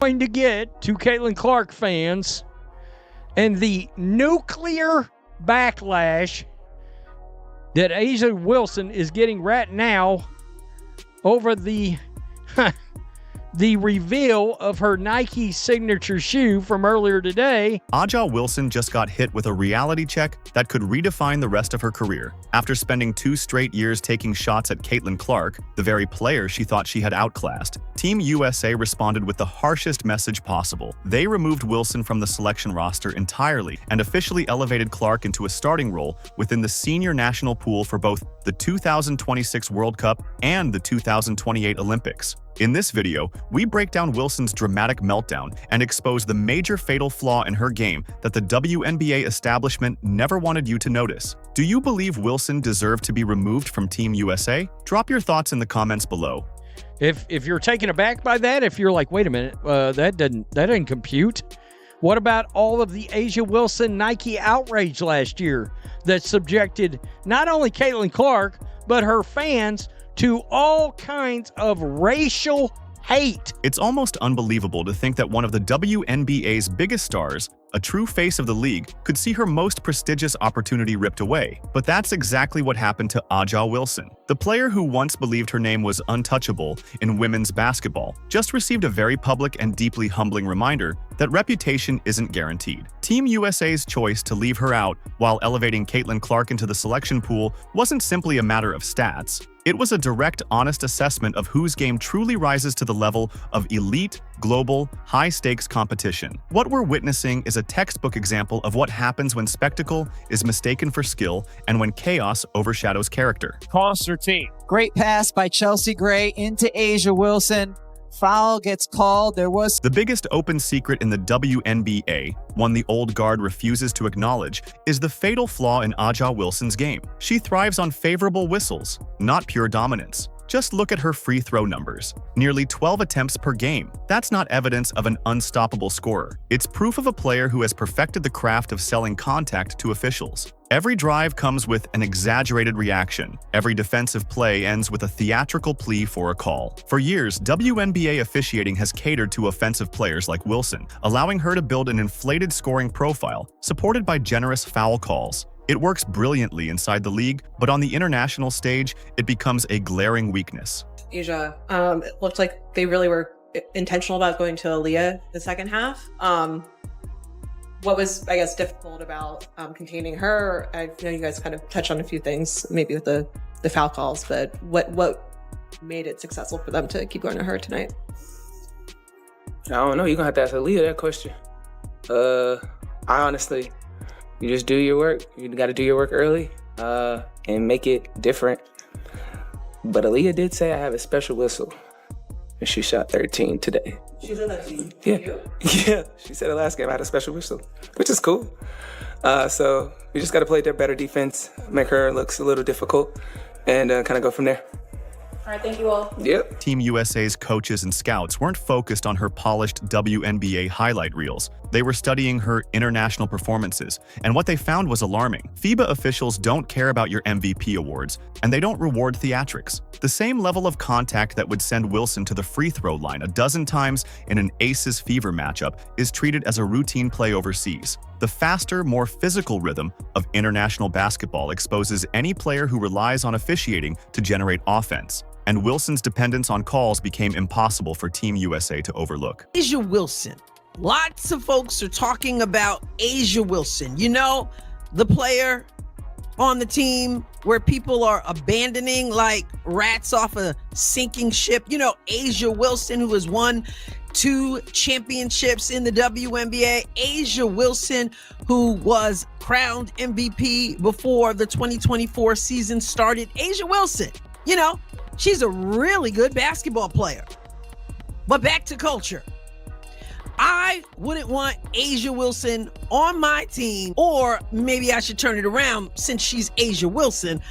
going to get to Caitlin Clark fans and the nuclear backlash that A'ja Wilson is getting right now over the reveal of her Nike signature shoe from earlier today. A'ja Wilson just got hit with a reality check that could redefine the rest of her career. After spending 2 straight years taking shots at Caitlin Clark, the very player she thought she had outclassed, Team USA responded with the harshest message possible. They removed Wilson from the selection roster entirely and officially elevated Clark into a starting role within the senior national pool for both the 2026 World Cup and the 2028 Olympics. In this video, we break down Wilson's dramatic meltdown and expose the major fatal flaw in her game that the WNBA establishment never wanted you to notice. Do you believe Wilson deserved to be removed from Team USA? Drop your thoughts in the comments below. If you're taken aback by that, if you're like, wait a minute, that doesn't compute. What about all of the A'ja Wilson Nike outrage last year that subjected not only Caitlin Clark, but her fans to all kinds of racial hate? It's almost unbelievable to think that one of the WNBA's biggest stars, a true face of the league, could see her most prestigious opportunity ripped away. But that's exactly what happened to A'ja Wilson. The player who once believed her name was untouchable in women's basketball just received a very public and deeply humbling reminder that reputation isn't guaranteed. Team USA's choice to leave her out while elevating Caitlin Clark into the selection pool wasn't simply a matter of stats. It was a direct, honest assessment of whose game truly rises to the level of elite, global, high-stakes competition. What we're witnessing is a textbook example of what happens when spectacle is mistaken for skill and when chaos overshadows character. Calls 13. Great pass by Chelsea Gray into A'ja Wilson. Foul gets called. There was The biggest open secret in the WNBA, one the old guard refuses to acknowledge, is the fatal flaw in A'ja Wilson's game. She thrives on favorable whistles, not pure dominance. Just look at her free throw numbers. Nearly 12 attempts per game. That's not evidence of an unstoppable scorer. It's proof of a player who has perfected the craft of selling contact to officials. Every drive comes with an exaggerated reaction. Every defensive play ends with a theatrical plea for a call. For years, WNBA officiating has catered to offensive players like Wilson, allowing her to build an inflated scoring profile, supported by generous foul calls. It works brilliantly inside the league, but on the international stage, it becomes a glaring weakness. A'ja, it looked like they really were intentional about going to Aaliyah the second half. What was, I guess, difficult about containing her? I know you guys kind of touched on a few things, maybe with the foul calls, but what made it successful for them to keep going to her tonight? I don't know. You're going to have to ask Aaliyah that question. I honestly, you just do your work. You got to do your work early and make it different. But Aaliyah did say I have a special whistle. And she shot 13 today. She said that to you? Yeah. Yeah. She said the last game I had a special whistle, which is cool. So we just got to play their better defense, make her look a little difficult, and kind of go from there. All right, thank you all. Yep. Team USA's coaches and scouts weren't focused on her polished WNBA highlight reels. They were studying her international performances, and what they found was alarming. FIBA officials don't care about your MVP awards, and they don't reward theatrics. The same level of contact that would send Wilson to the free throw line a dozen times in an Aces Fever matchup is treated as a routine play overseas. The faster, more physical rhythm of international basketball exposes any player who relies on officiating to generate offense, and Wilson's dependence on calls became impossible for Team USA to overlook. A'ja Wilson. Lots of folks are talking about A'ja Wilson. You know, the player on the team where people are abandoning like rats off a sinking ship. You know, A'ja Wilson, who has won 2 championships in the WNBA. A'ja Wilson, who was crowned MVP before the 2024 season started. A'ja Wilson, you know, she's a really good basketball player. But back to culture. I wouldn't want A'ja Wilson on my team, or maybe I should turn it around. Since she's A'ja Wilson,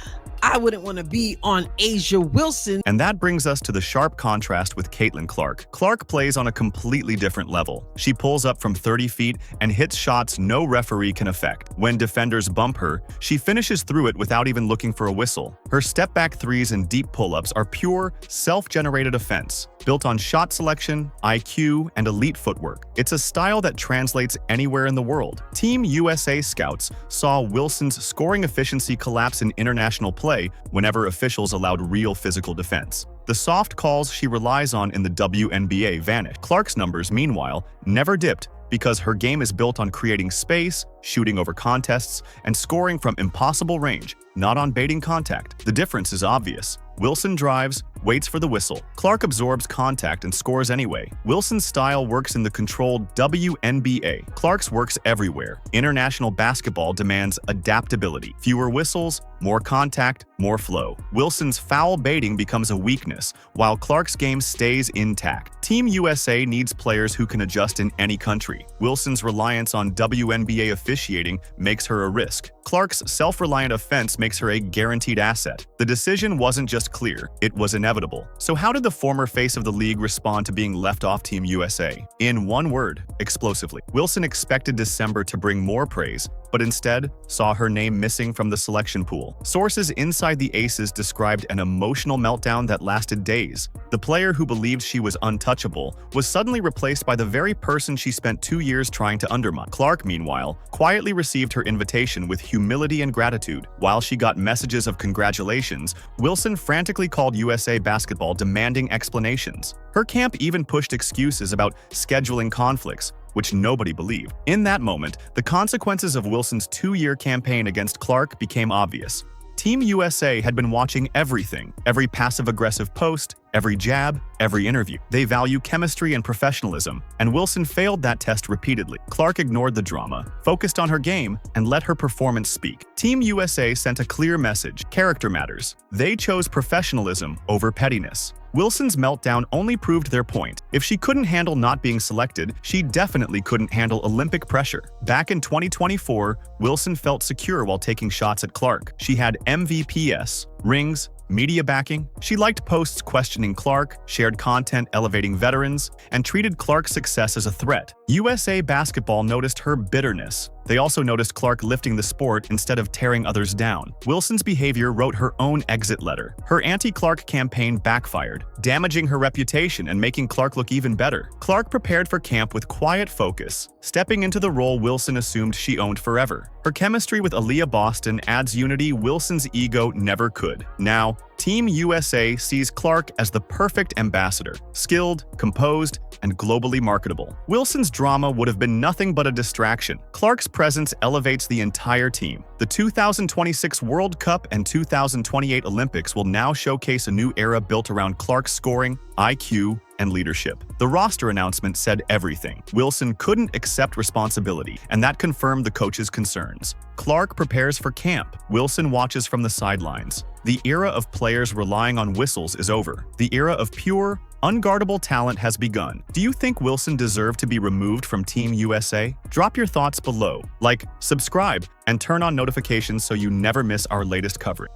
I wouldn't want to be on Asia Wilson. And that brings us to the sharp contrast with Caitlin Clark. Clark plays on a completely different level. She pulls up from 30 feet and hits shots no referee can affect. When defenders bump her, she finishes through it without even looking for a whistle. Her step-back threes and deep pull-ups are pure, self-generated offense, built on shot selection, IQ, and elite footwork. It's a style that translates anywhere in the world. Team USA scouts saw Wilson's scoring efficiency collapse in international play whenever officials allowed real physical defense. The soft calls she relies on in the WNBA vanished. Clark's numbers, meanwhile, never dipped because her game is built on creating space, shooting over contests, and scoring from impossible range, not on baiting contact. The difference is obvious. Wilson drives, waits for the whistle. Clark absorbs contact and scores anyway. Wilson's style works in the controlled WNBA. Clark's works everywhere. International basketball demands adaptability. Fewer whistles, more contact, more flow. Wilson's foul baiting becomes a weakness, while Clark's game stays intact. Team USA needs players who can adjust in any country. Wilson's reliance on WNBA officiating makes her a risk. Clark's self-reliant offense makes her a guaranteed asset. The decision wasn't just clear, it was inevitable. So how did the former face of the league respond to being left off Team USA? In one word, explosively. Wilson expected December to bring more praise, but instead saw her name missing from the selection pool. Sources inside the Aces described an emotional meltdown that lasted days. The player who believed she was untouchable was suddenly replaced by the very person she spent 2 years trying to undermine. Clark, meanwhile, quietly received her invitation with humility and gratitude. While she got messages of congratulations, Wilson frantically called USA Basketball demanding explanations. Her camp even pushed excuses about scheduling conflicts, which nobody believed. In that moment, the consequences of Wilson's 2-year campaign against Clark became obvious. Team USA had been watching everything, every passive-aggressive post, every jab, every interview. They value chemistry and professionalism, and Wilson failed that test repeatedly. Clark ignored the drama, focused on her game, and let her performance speak. Team USA sent a clear message: character matters. They chose professionalism over pettiness. Wilson's meltdown only proved their point. If she couldn't handle not being selected, she definitely couldn't handle Olympic pressure. Back in 2024, Wilson felt secure while taking shots at Clark. She had MVPs, rings, media backing. She liked posts questioning Clark, shared content elevating veterans, and treated Clark's success as a threat. USA Basketball noticed her bitterness. They also noticed Clark lifting the sport instead of tearing others down. Wilson's behavior wrote her own exit letter. Her anti-Clark campaign backfired, damaging her reputation and making Clark look even better. Clark prepared for camp with quiet focus, stepping into the role Wilson assumed she owned forever. Her chemistry with Aaliyah Boston adds unity Wilson's ego never could. Now, Team USA sees Clark as the perfect ambassador, skilled, composed, and globally marketable. Wilson's drama would have been nothing but a distraction. Clark's presence elevates the entire team. The 2026 World Cup and 2028 Olympics will now showcase a new era built around Clark's scoring, IQ, and leadership. The roster announcement said everything. Wilson couldn't accept responsibility, and that confirmed the coach's concerns. Clark prepares for camp. Wilson watches from the sidelines. The era of players relying on whistles is over. The era of pure, unguardable talent has begun. Do you think Wilson deserved to be removed from Team USA? Drop your thoughts below. Like, subscribe, and turn on notifications so you never miss our latest coverage.